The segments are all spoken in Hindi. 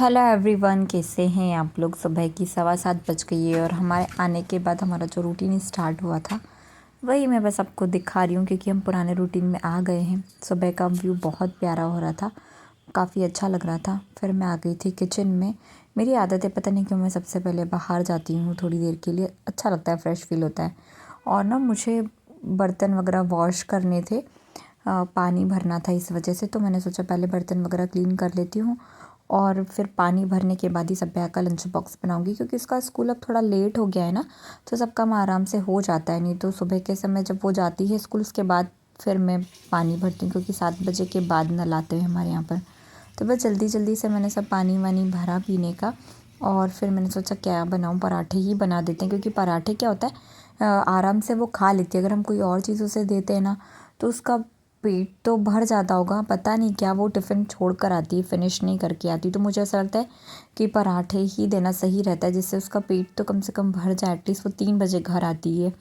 हेलो एवरीवन, कैसे हैं आप लोग। सुबह की 7:15 बज गई है और हमारे आने के बाद हमारा जो रूटीन स्टार्ट हुआ था वही मैं बस आपको दिखा रही हूँ, क्योंकि हम पुराने रूटीन में आ गए हैं। सुबह का व्यू बहुत प्यारा हो रहा था, काफ़ी अच्छा लग रहा था। फिर मैं आ गई थी किचन में। मेरी आदत है, पता नहीं क्यों मैं सबसे पहले बाहर जाती हूँ थोड़ी देर के लिए, अच्छा लगता है, फ्रेश फील होता है। और ना मुझे बर्तन वगैरह वॉश करने थे, पानी भरना था, इस वजह से तो मैंने सोचा पहले बर्तन वगैरह क्लीन कर लेती हूँ और फिर पानी भरने के बाद ही सब्या का लंच बॉक्स बनाऊँगी, क्योंकि उसका स्कूल अब थोड़ा लेट हो गया है ना, तो सब काम आराम से हो जाता है। नहीं तो सुबह के समय जब वो जाती है स्कूल, उसके बाद फिर मैं पानी भरती हूँ, क्योंकि 7 बजे के बाद नल आते हैं हमारे यहाँ पर। तो बस जल्दी जल्दी से मैंने सब पानी वानी भरा पीने का, और फिर मैंने सोचा क्या बनाऊँ, पराठे ही बना देते हैं, क्योंकि पराठे क्या होता है, आराम से वो खा लेती है। अगर हम कोई और चीज़ उसे देते हैं ना, तो उसका पेट तो भर जाता होगा, पता नहीं क्या वो टिफ़िन छोड़ कर आती है, फिनिश नहीं करके आती। तो मुझे ऐसा लगता है कि पराठे ही देना सही रहता है, जिससे उसका पेट तो कम से कम भर जाए। एटलीस्ट वो 3 बजे घर आती है,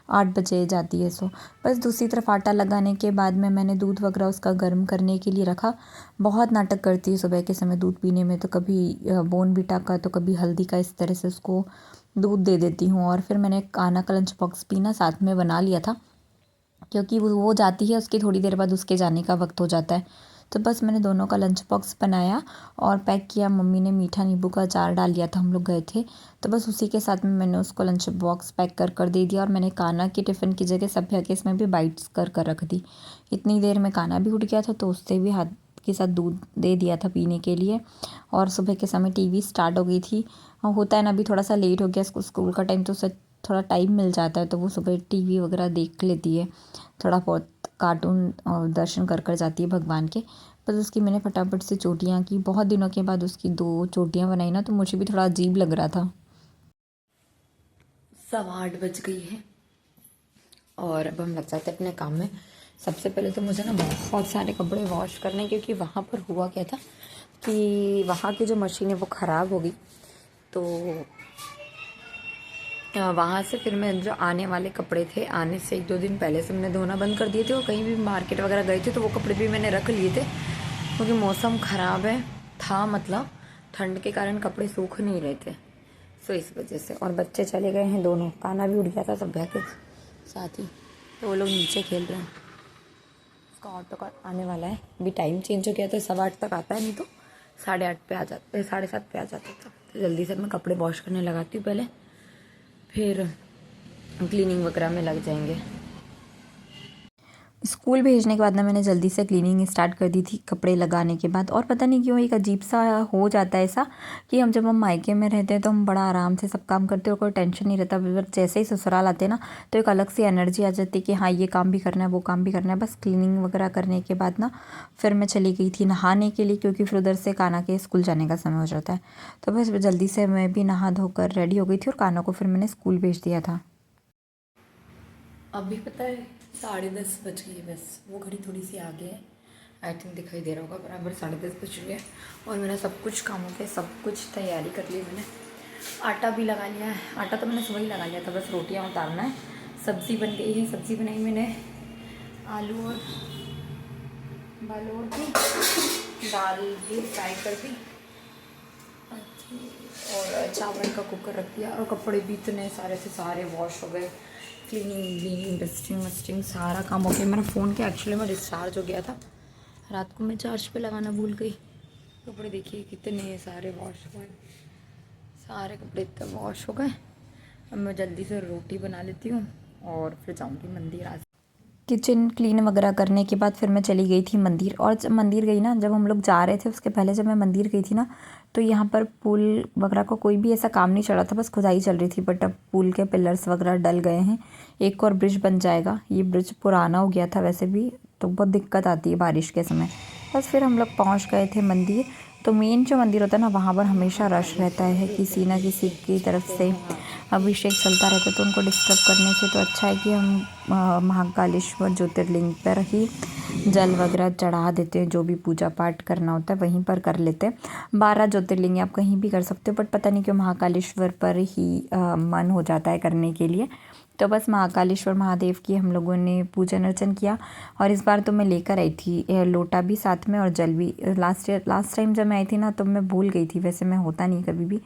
8 बजे जाती है। सो बस दूसरी तरफ आटा लगाने के बाद में मैंने दूध वगैरह उसका गर्म करने के लिए रखा। बहुत नाटक करती है सुबह के समय दूध पीने में, तो कभी बॉर्नवीटा का तो कभी हल्दी का, इस तरह से उसको दूध दे देती हूँ। और फिर मैंने काना का लंच बॉक्स भी ना साथ में बना लिया था, क्योंकि वो जाती है, उसके थोड़ी देर बाद उसके जाने का वक्त हो जाता है। तो बस मैंने दोनों का लंच बॉक्स बनाया और पैक किया। मम्मी ने मीठा नींबू का अचार डाल लिया था, हम लोग गए थे, तो बस उसी के साथ में मैंने उसको लंच बॉक्स पैक कर दे दिया। और मैंने काना की टिफ़िन की जगह सभ्या के इसमें भी बाइट्स कर रख दी। इतनी देर में काना भी उठ गया था, तो उससे भी हाथ के साथ दूध दे दिया था पीने के लिए। और सुबह के समय टीवी स्टार्ट हो गई थी। होता है ना, अभी थोड़ा सा लेट हो गया स्कूल का टाइम, तो उससे थोड़ा टाइम मिल जाता है, तो वो सुबह टीवी वगैरह देख लेती है, थोड़ा बहुत कार्टून और दर्शन कर जाती है भगवान के। बस उसकी मैंने फटाफट से चोटियाँ की। बहुत दिनों के बाद उसकी 2 चोटियाँ बनाई ना, तो मुझे भी थोड़ा अजीब लग रहा था। 8:15 बज गई है और अब हम लग जाते हैं अपने काम में। सबसे पहले तो मुझे ना बहुत सारे कपड़े वॉश करने, क्योंकि वहाँ पर हुआ क्या था कि वहाँ की जो मशीन है वो ख़राब हो गई। तो वहाँ से फिर मैं जो आने वाले कपड़े थे, आने से 1-2 दिन पहले से मैंने धोना बंद कर दिए थे। और कहीं भी मार्केट वगैरह गए थे तो वो कपड़े भी मैंने रख लिए थे, क्योंकि मौसम ख़राब है था, मतलब ठंड के कारण कपड़े सूख नहीं रहे थे, सो इस वजह से। और बच्चे चले गए हैं दोनों, काना भी उड़ गया था सभ्या के साथ ही, तो वो लोग नीचे खेल रहे हैं। उसका ऑटो का आने वाला है, अभी टाइम चेंज हो गया, तो 8:15 तक आता है, नहीं तो 8:30 पे आ जाता, 7:30 पे आ जाता था। तो जल्दी से मैं कपड़े वॉश करने लगाती हूँ पहले, फिर क्लीनिंग वगैरह में लग जाएंगे। स्कूल भेजने के बाद ना मैंने जल्दी से क्लीनिंग स्टार्ट कर दी थी कपड़े लगाने के बाद। और पता नहीं क्यों एक अजीब सा हो जाता है ऐसा, कि जब हम मायके में रहते हैं तो हम बड़ा आराम से सब काम करते हैं और कोई टेंशन नहीं रहता। बस जैसे ही ससुराल आते हैं ना, तो एक अलग सी एनर्जी आ जाती है कि हाँ ये काम भी करना है, वो काम भी करना है। बस क्लीनिंग वगैरह करने के बाद ना फिर मैं चली गई थी नहाने के लिए, क्योंकि फिर उधर से काना के स्कूल जाने का समय हो जाता है। तो बस जल्दी से मैं भी नहा धोकर रेडी हो गई थी और काना को फिर मैंने स्कूल भेज दिया था। अभी पता है 10:30 बज गई है, बस वो घड़ी थोड़ी सी आगे है, आई थिंक दिखाई दे रहा होगा, बराबर 10:30 बज गए। और मेरा सब कुछ कामों पे सब कुछ तैयारी कर ली मैंने। आटा भी लगा लिया है, आटा तो मैंने सुबह ही लगा लिया था, बस रोटियां उतारना है। सब्ज़ी बन गई है, सब्ज़ी बनाई मैंने आलू और बालोड़ की, दाल भी फ्राई कर दी और चावल का कुकर रख दिया। और कपड़े भी इतने सारे थे, सारे वॉश हो गए। क्लीनिंग डस्टिंग वस्टिंग सारा काम हो गया। मेरा फ़ोन के एक्चुअली में डिस्चार्ज हो गया था, रात को मैं चार्ज पे लगाना भूल गई। कपड़े देखिए कितने सारे वॉश हो गए, सारे कपड़े इतने वॉश हो गए। अब मैं जल्दी से रोटी बना लेती हूँ और फिर जाऊँगी मंदिर। आज किचन क्लीन वगैरह करने के बाद फिर मैं चली गई थी मंदिर। और जब मंदिर गई ना, जब हम लोग जा रहे थे उसके पहले जब मैं मंदिर गई थी ना, तो यहाँ पर पुल वगैरह का कोई भी ऐसा काम नहीं चल रहा था, बस खुदाई चल रही थी। बट अब पुल के पिलर्स वगैरह डल गए हैं, एक और ब्रिज बन जाएगा। ये ब्रिज पुराना हो गया था वैसे भी, तो बहुत दिक्कत आती है बारिश के समय। बस फिर हम लोग पहुँच गए थे मंदिर। तो मेन जो मंदिर होता है ना, वहाँ पर हमेशा रश रहता है, किसी ना किसी की तरफ से अभिषेक चलता रहता है, तो उनको डिस्टर्ब करने से तो अच्छा है कि हम महाकालेश्वर ज्योतिर्लिंग पर ही जल वगैरह चढ़ा देते हैं। जो भी पूजा पाठ करना होता है वहीं पर कर लेते हैं। 12 ज्योतिर्लिंग आप कहीं भी कर सकते हो, बट पता नहीं क्यों महाकालेश्वर पर ही मन हो जाता है करने के लिए। तो बस महाकालेश्वर महादेव की हम लोगों ने पूजन अर्चन किया। और इस बार तो मैं लेकर आई थी लोटा भी साथ में और जल भी। लास्ट टाइम जब मैं आई थी ना तो मैं भूल गई थी, वैसे मैं होता नहीं कभी भी।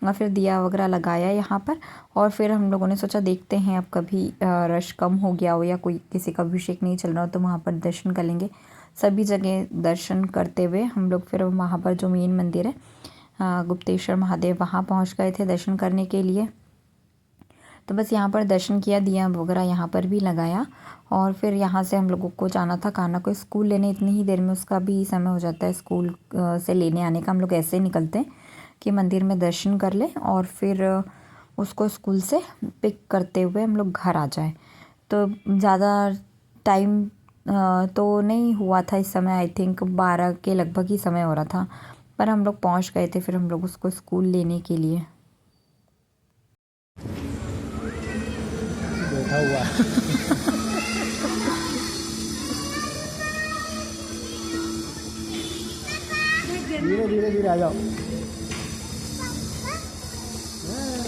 और फिर दिया वगैरह लगाया यहाँ पर, और फिर हम लोगों ने सोचा देखते हैं अब कभी रश कम हो गया हो या कोई किसी का अभिषेक नहीं चल रहा हो तो वहाँ पर दर्शन कर लेंगे। सभी जगह दर्शन करते हुए हम लोग फिर वहाँ पर जो मेन मंदिर है गुप्तेश्वर महादेव, वहाँ पहुँच गए थे दर्शन करने के लिए। तो बस यहाँ पर दर्शन किया, दिया वगैरह यहाँ पर भी लगाया। और फिर यहाँ से हम लोगों को जाना था कान्हा को स्कूल लेने। इतनी ही देर में उसका भी समय हो जाता है स्कूल से लेने आने का। हम लोग ऐसे ही निकलते हैं कि मंदिर में दर्शन कर लें और फिर उसको स्कूल से पिक करते हुए हम लोग घर आ जाएं। तो ज़्यादा टाइम तो नहीं हुआ था इस समय, आई थिंक 12 के लगभग ही समय हो रहा था, पर हम लोग पहुँच गए थे फिर हम लोग उसको स्कूल लेने के लिए। बैठा हुआ धीरे धीरे धीरे आ जाओ।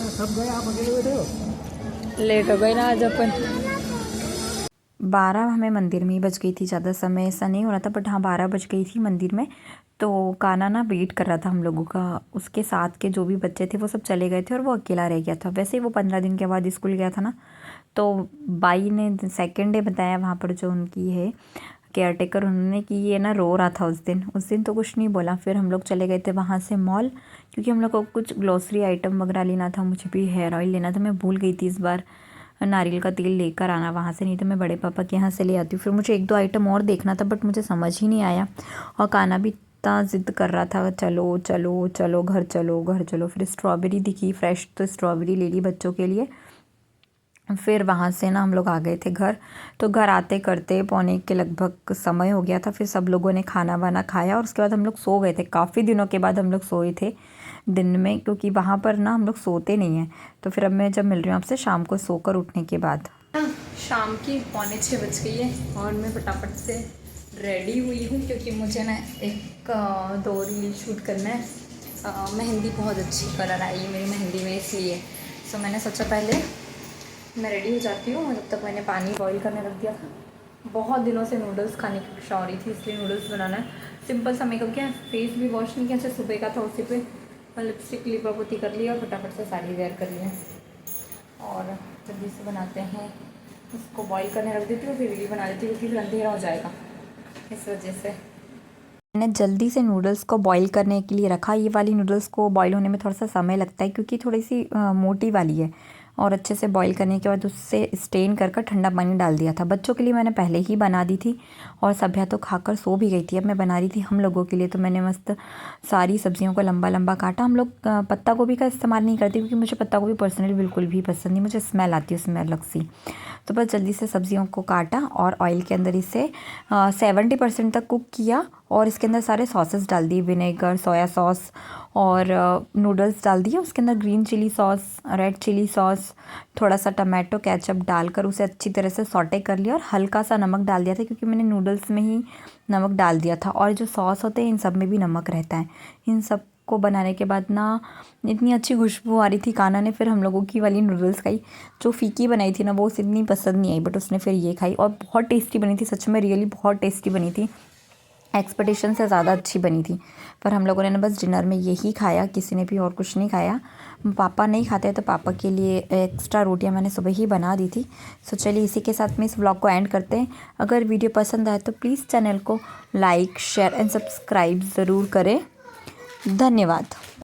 सब गए, आप अकेले बैठे हो। लेट हो गई ना आज अपन। 12 हमें मंदिर में ही बज गई थी, ज़्यादा समय ऐसा नहीं हो रहा था, बट हाँ 12 बज गई थी मंदिर में। तो कान्हा ना वेट कर रहा था हम लोगों का। उसके साथ के जो भी बच्चे थे वो सब चले गए थे और वो अकेला रह गया था। वैसे ही वो 15 दिन के बाद स्कूल गया था ना, तो बाई ने सेकेंड डे बताया वहाँ पर जो उनकी है केयर टेकर, उन्होंने कि ये ना रो रहा था उस दिन तो कुछ नहीं बोला। फिर हम लोग चले गए थे वहाँ से मॉल, क्योंकि हम लोग को कुछ ग्लॉसरी आइटम वगैरह लेना था। मुझे भी हेयर ऑयल लेना था, मैं भूल गई थी इस बार नारियल का तेल लेकर आना वहाँ से, नहीं तो मैं बड़े पापा के यहाँ से ले आती हूँ। फिर मुझे 1-2 आइटम और देखना था बट मुझे समझ ही नहीं आया। और कान्हा भी इतना ज़िद्द कर रहा था, चलो चलो चलो घर चलो घर चलो। फिर स्ट्रॉबेरी दिखी फ्रेश तो स्ट्रॉबेरी ले ली बच्चों के लिए। फिर वहाँ से ना हम लोग आ गए थे घर। तो घर आते करते 1:45 के लगभग समय हो गया था। फिर सब लोगों ने खाना वाना खाया और उसके बाद हम लोग सो गए थे। काफ़ी दिनों के बाद हम लोग सोए थे दिन में, क्योंकि वहाँ पर ना हम लोग सोते नहीं हैं। तो फिर अब मैं जब मिल रही हूँ आपसे शाम को सोकर उठने के बाद। शाम की 5:45 बज गई है और मैं फटाफट से रेडी हुई हूँ, क्योंकि मुझे ना 1-2 रील शूट करना है। मेहंदी बहुत अच्छी कलर आई मेरी मेहंदी में, इसलिए सो मैंने सोचा पहले मैं रेडी हो जाती हूँ। और जब तक मैंने पानी बॉईल करने रख दिया था। बहुत दिनों से नूडल्स खाने की इच्छा हो रही थी, इसलिए नूडल्स बनाना है। सिंपल सा मेकअप किया, फेस भी वॉश नहीं किया, अच्छा सुबह का था उसी पे लिपस्टिक लिपा पोती कर लिया और फटाफट से साड़ी वेयर कर लिया। और जल्दी से बनाते हैं, इसको बॉईल करने रख देती हूँ, फिर रील बना लेती हूँ क्योंकि फिर अंधेरा हो जाएगा, इस वजह से मैंने जल्दी से नूडल्स को बॉईल करने के लिए रखा। ये वाली नूडल्स को बॉईल होने में थोड़ा सा समय लगता है, क्योंकि थोड़ी सी मोटी वाली है। और अच्छे से बॉईल करने के बाद उससे स्टेन कर ठंडा पानी डाल दिया था। बच्चों के लिए मैंने पहले ही बना दी थी और सभ्या तो खाकर सो भी गई थी। अब मैं बना रही थी हम लोगों के लिए, तो मैंने मस्त सारी सब्जियों को लंबा लंबा काटा। हम लोग पत्ता गोभी का इस्तेमाल नहीं करते, क्योंकि मुझे पत्ता गोभी पर्सनली बिल्कुल भी पसंद नहीं, मुझे स्मेल आती है उसमें अलग सी। तो बस जल्दी से सब्जियों को काटा और ऑयल के अंदर इसे 70% तक कुक किया। और इसके अंदर सारे सॉसेस डाल दिए, विनेगर, सोया सॉस और नूडल्स डाल दिए। उसके अंदर green chilli sauce, red chilli sauce, थोड़ा सा टमाटो केचप डालकर उसे अच्छी तरह से सॉटे कर लिया। और हल्का सा नमक डाल दिया था, क्योंकि मैंने नूडल्स में ही नमक डाल दिया था। और जो सॉस होते हैं इन सब में भी नमक रहता है। इन सब को बनाने के बाद ना इतनी अच्छी खुशबू आ रही थी। कान्हा ने फिर हम लोगों की वाली नूडल्स खाई, जो फीकी बनाई थी ना वो उसे इतनी पसंद नहीं आई, बट उसने फिर ये खाई और बहुत टेस्टी बनी थी। सच में रियली बहुत टेस्टी बनी थी, एक्सपेक्टेशन से ज़्यादा अच्छी बनी थी। पर हम लोगों ने बस डिनर में यही खाया, किसी ने भी और कुछ नहीं खाया। पापा नहीं खाते तो पापा के लिए एक्स्ट्रा रोटियां मैंने सुबह ही बना दी थी। सो चलिए इसी के साथ में इस व्लॉग को एंड करते हैं। अगर वीडियो पसंद आए तो प्लीज़ चैनल को लाइक, शेयर एंड सब्सक्राइब ज़रूर करें। धन्यवाद।